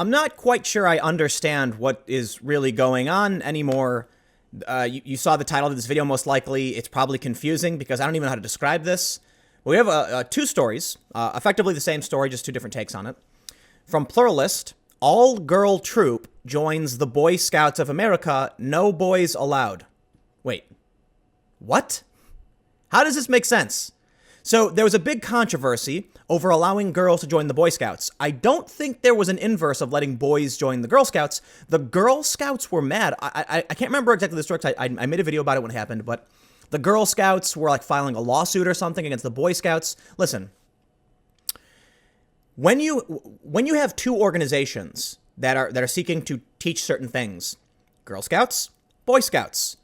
I'm not quite sure I understand what is really going on anymore. You saw the title of this video, most likely. It's probably confusing because I don't even know how to describe this. We have two stories, effectively the same story, just two different takes on it. From Pluralist, all-girl troop joins the Boy Scouts of America, no boys allowed. Wait, what? How does this make sense? So there was a big controversy over allowing girls to join the Boy Scouts. I don't think there was an inverse of letting boys join the Girl Scouts. The Girl Scouts were mad. I can't remember exactly the story. I made a video about it when it happened, but the Girl Scouts were like filing a lawsuit or something against the Boy Scouts. Listen, when you have two organizations that are seeking to teach certain things, Girl Scouts, Boy Scouts,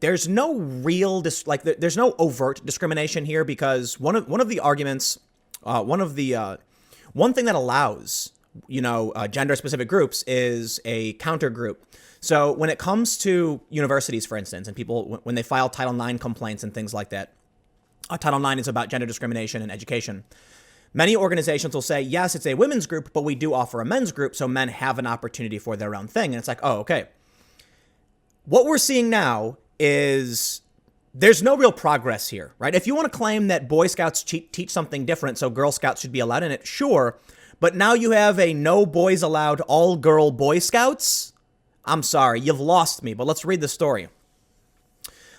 there's no real there's no overt discrimination here, because one of the arguments, one thing that allows gender specific groups is a counter group. So when it comes to universities, for instance, and people when they file Title IX complaints and things like that, Title IX is about gender discrimination in education. Many organizations will say, yes, it's a women's group, but we do offer a men's group, so men have an opportunity for their own thing. And it's like, oh, okay. What we're seeing now is there's no real progress here, right? If you want to claim that Boy Scouts teach something different, so Girl Scouts should be allowed in it, sure. But now you have a no boys allowed all-girl Boy Scouts? I'm sorry, you've lost me, but let's read the story.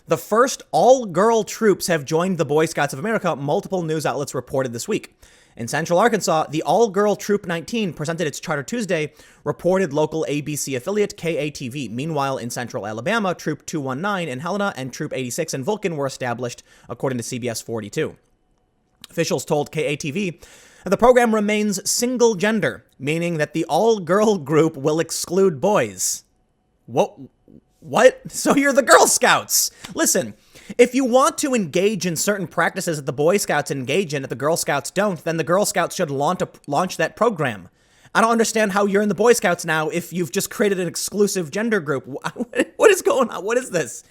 The first all-girl troops have joined the Boy Scouts of America, multiple news outlets reported this week. In Central Arkansas, the all-girl Troop 19 presented its Charter Tuesday, reported local ABC affiliate KATV. Meanwhile, in Central Alabama, Troop 219 in Helena and Troop 86 in Vulcan were established, according to CBS 42. Officials told KATV that the program remains single-gender, meaning that the all-girl group will exclude boys. What? So you're the Girl Scouts. Listen, if you want to engage in certain practices that the Boy Scouts engage in that the Girl Scouts don't, then the Girl Scouts should launch that program. I don't understand how you're in the Boy Scouts now if you've just created an exclusive gender group. What is going on? What is this?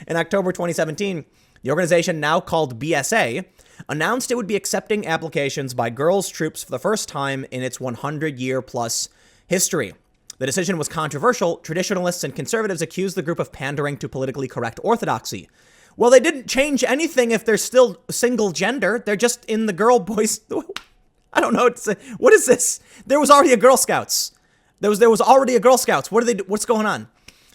In October 2017, the organization, now called BSA, announced it would be accepting applications by girls' troops for the first time in its 100-year-plus history. The decision was controversial. Traditionalists and conservatives accused the group of pandering to politically correct orthodoxy. Well, they didn't change anything if they're still single gender. They're just in the girl boys. I don't know what to say. What is this? There was already a Girl Scouts. There was already a Girl Scouts. What's going on?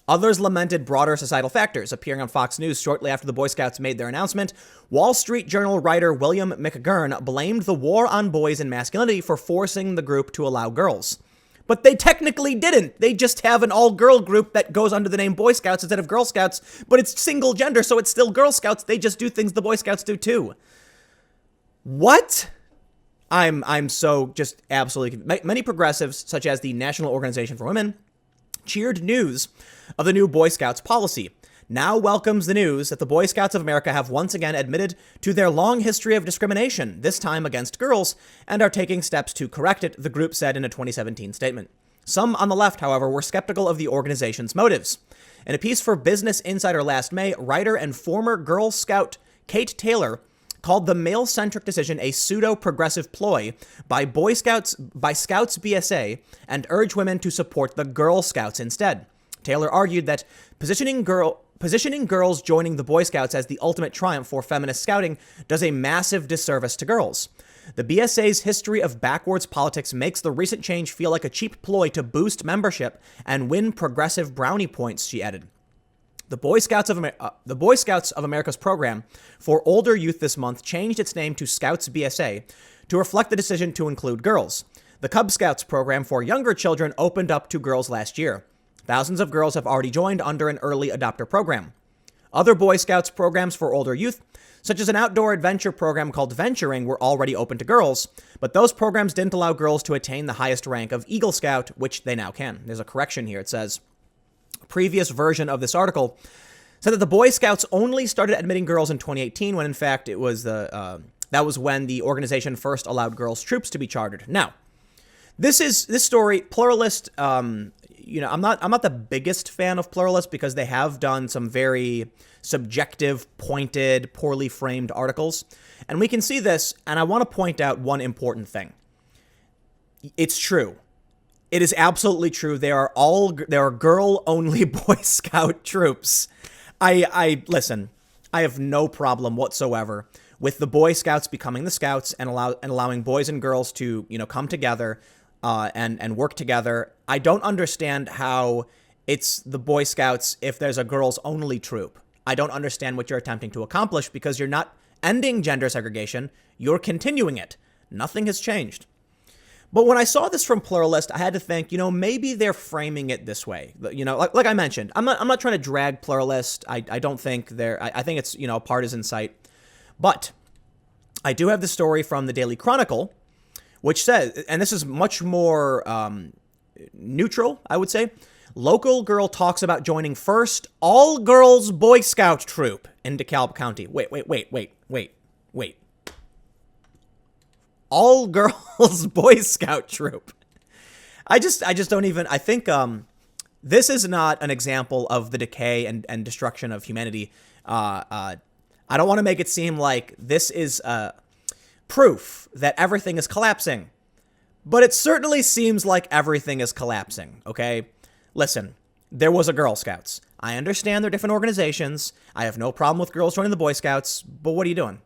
Others lamented broader societal factors. Appearing on Fox News shortly after the Boy Scouts made their announcement, Wall Street Journal writer William McGurn blamed the war on boys and masculinity for forcing the group to allow girls. But they technically didn't. They just have an all-girl group that goes under the name Boy Scouts instead of Girl Scouts, but it's single gender, so it's still Girl Scouts. They just do things the Boy Scouts do too. What? I'm so just absolutely... Many progressives, such as the National Organization for Women, cheered news of the new Boy Scouts policy. Now welcomes the news that the Boy Scouts of America have once again admitted to their long history of discrimination, this time against girls, and are taking steps to correct it, the group said in a 2017 statement. Some on the left, however, were skeptical of the organization's motives. In a piece for Business Insider last May, writer and former Girl Scout Kate Taylor called the male-centric decision a pseudo-progressive ploy by Scouts BSA and urged women to support the Girl Scouts instead. Taylor argued that positioning girls joining the Boy Scouts as the ultimate triumph for feminist scouting does a massive disservice to girls. The BSA's history of backwards politics makes the recent change feel like a cheap ploy to boost membership and win progressive brownie points, she added. The Boy Scouts of America's program for older youth this month changed its name to Scouts BSA to reflect the decision to include girls. The Cub Scouts program for younger children opened up to girls last year. Thousands of girls have already joined under an early adopter program. Other Boy Scouts programs for older youth, such as an outdoor adventure program called Venturing, were already open to girls, but those programs didn't allow girls to attain the highest rank of Eagle Scout, which they now can. There's a correction here. It says, a previous version of this article said that the Boy Scouts only started admitting girls in 2018, when in fact it was that was when the organization first allowed girls' troops to be chartered. Now, this story, Pluralist, I'm not the biggest fan of Pluralist because they have done some very subjective, pointed, poorly framed articles. And we can see this, and I want to point out one important thing. It's true. It is absolutely true. There are girl only Boy Scout troops. I listen. I have no problem whatsoever with the Boy Scouts becoming the Scouts and allowing boys and girls to come together and work together. I don't understand how it's the Boy Scouts if there's a girls only troop. I don't understand what you're attempting to accomplish because you're not ending gender segregation. You're continuing it. Nothing has changed. But when I saw this from Pluralist, I had to think, maybe they're framing it this way. Like I mentioned, I'm not trying to drag Pluralist. I don't think I think it's, a partisan site. But I do have the story from the Daily Chronicle, which says, and this is much more neutral, I would say. Local girl talks about joining first all-girls Boy Scout troop in DeKalb County. Wait. All girls Boy Scout troop. I just don't even, I think this is not an example of the decay and destruction of humanity. I don't want to make it seem like this is proof that everything is collapsing, but it certainly seems like everything is collapsing, okay? Listen, there was a Girl Scouts. I understand they're different organizations. I have no problem with girls joining the Boy Scouts, but what are you doing?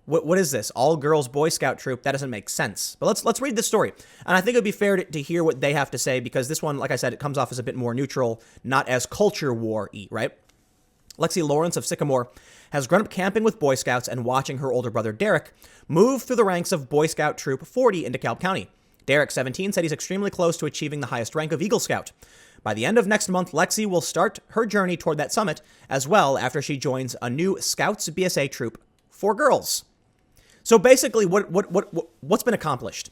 What is this? All girls Boy Scout troop? That doesn't make sense. But let's read this story. And I think it would be fair to hear what they have to say because this one, like I said, it comes off as a bit more neutral, not as culture war-y, right? Lexi Lawrence of Sycamore has grown up camping with Boy Scouts and watching her older brother Derek move through the ranks of Boy Scout Troop 40 in DeKalb County. Derek, 17, said he's extremely close to achieving the highest rank of Eagle Scout. By the end of next month, Lexi will start her journey toward that summit as well after she joins a new Scouts BSA troop for girls. So basically, what's been accomplished?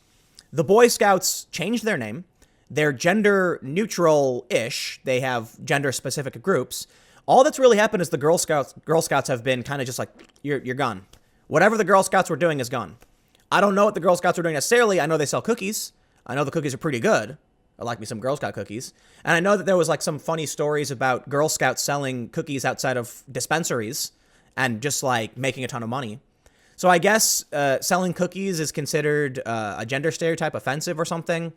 The Boy Scouts changed their name. They're gender neutral-ish. They have gender-specific groups. All that's really happened is the Girl Scouts have been kind of just like, you're gone. Whatever the Girl Scouts were doing is gone. I don't know what the Girl Scouts are doing necessarily. I know they sell cookies. I know the cookies are pretty good. I like me some Girl Scout cookies. And I know that there was like some funny stories about Girl Scouts selling cookies outside of dispensaries and just like making a ton of money. So I guess selling cookies is considered a gender stereotype offensive or something.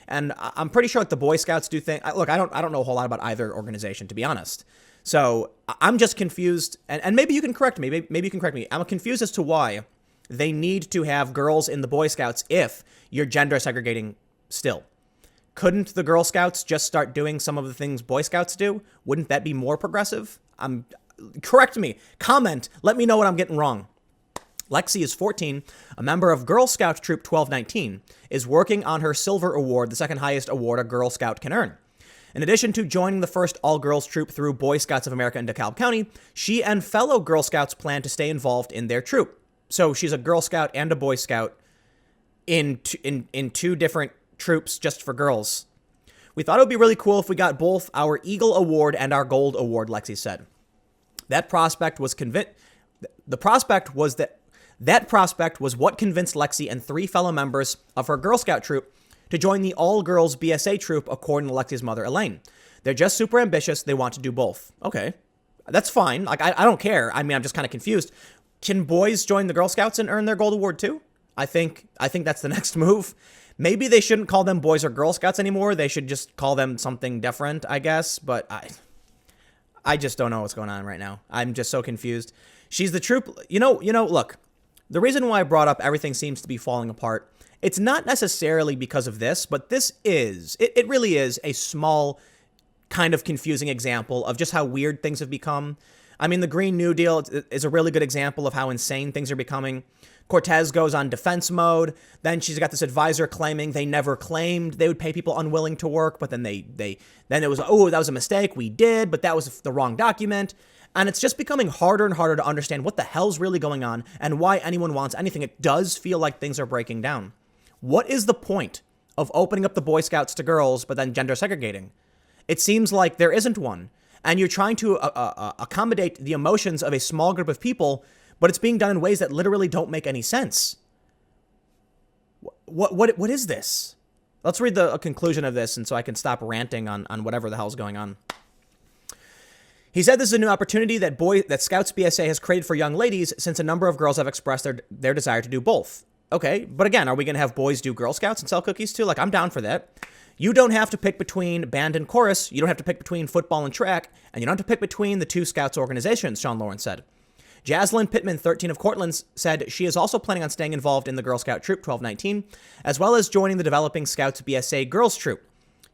And I'm pretty sure like the Boy Scouts do think, look, I don't know a whole lot about either organization, to be honest. So I'm just confused. And maybe you can correct me. Maybe you can correct me. I'm confused as to why they need to have girls in the Boy Scouts if you're gender segregating still. Couldn't the Girl Scouts just start doing some of the things Boy Scouts do? Wouldn't that be more progressive? Correct me. Comment. Let me know what I'm getting wrong. Lexi is 14, a member of Girl Scout Troop 1219, is working on her Silver Award, the second highest award a Girl Scout can earn. In addition to joining the first all-girls troop through Boy Scouts of America in DeKalb County, she and fellow Girl Scouts plan to stay involved in their troop. So she's a Girl Scout and a Boy Scout in two different troops just for girls. We thought it would be really cool if we got both our Eagle Award and our Gold Award, Lexi said. That prospect was what convinced Lexi and 3 fellow members of her Girl Scout troop to join the all-girls BSA troop, according to Lexi's mother, Elaine. They're just super ambitious. They want to do both. Okay, that's fine. Like, I don't care. I mean, I'm just kind of confused. Can boys join the Girl Scouts and earn their Gold Award too? I think that's the next move. Maybe they shouldn't call them Boys or Girl Scouts anymore. They should just call them something different, I guess. But I just don't know what's going on right now. I'm just so confused. She's the troop. Look, the reason why I brought up everything seems to be falling apart, it's not necessarily because of this, but this is, it really is a small kind of confusing example of just how weird things have become. I mean, the Green New Deal is a really good example of how insane things are becoming. Cortez goes on defense mode. Then she's got this advisor claiming they never claimed they would pay people unwilling to work, but then then it was, oh, that was a mistake. We did, but that was the wrong document. And it's just becoming harder and harder to understand what the hell's really going on and why anyone wants anything. It does feel like things are breaking down. What is the point of opening up the Boy Scouts to girls, but then gender segregating? It seems like there isn't one. And you're trying to accommodate the emotions of a small group of people, but it's being done in ways that literally don't make any sense. What is this? Let's read the conclusion of this, and so I can stop ranting on whatever the hell's going on. He said this is a new opportunity that Scouts BSA has created for young ladies since a number of girls have expressed their desire to do both. Okay, but again, are we going to have boys do Girl Scouts and sell cookies too? Like, I'm down for that. You don't have to pick between band and chorus. You don't have to pick between football and track. And you don't have to pick between the two Scouts organizations, Sean Lawrence said. Jaslyn Pittman, 13 of Cortland, said she is also planning on staying involved in the Girl Scout Troop 1219, as well as joining the developing Scouts BSA Girls Troop.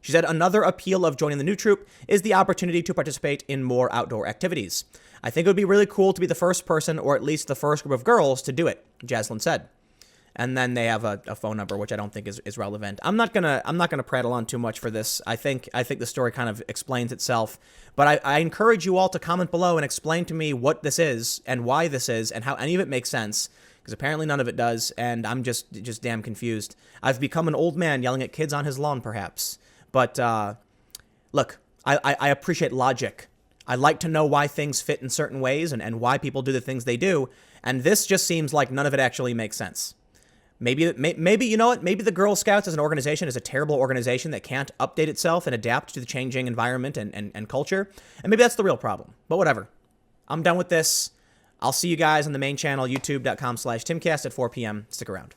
She said another appeal of joining the new troop is the opportunity to participate in more outdoor activities. I think it would be really cool to be the first person, or at least the first group of girls, to do it, Jaslyn said. And then they have a phone number, which I don't think is relevant. I'm not gonna prattle on too much for this. I think the story kind of explains itself. But I encourage you all to comment below and explain to me what this is and why this is and how any of it makes sense. Because apparently none of it does, and I'm just damn confused. I've become an old man yelling at kids on his lawn, perhaps. But look, I appreciate logic. I like to know why things fit in certain ways and why people do the things they do. And this just seems like none of it actually makes sense. Maybe you know what? Maybe the Girl Scouts as an organization is a terrible organization that can't update itself and adapt to the changing environment and culture. And maybe that's the real problem. But whatever. I'm done with this. I'll see you guys on the main channel, youtube.com/Timcast at 4 p.m. Stick around.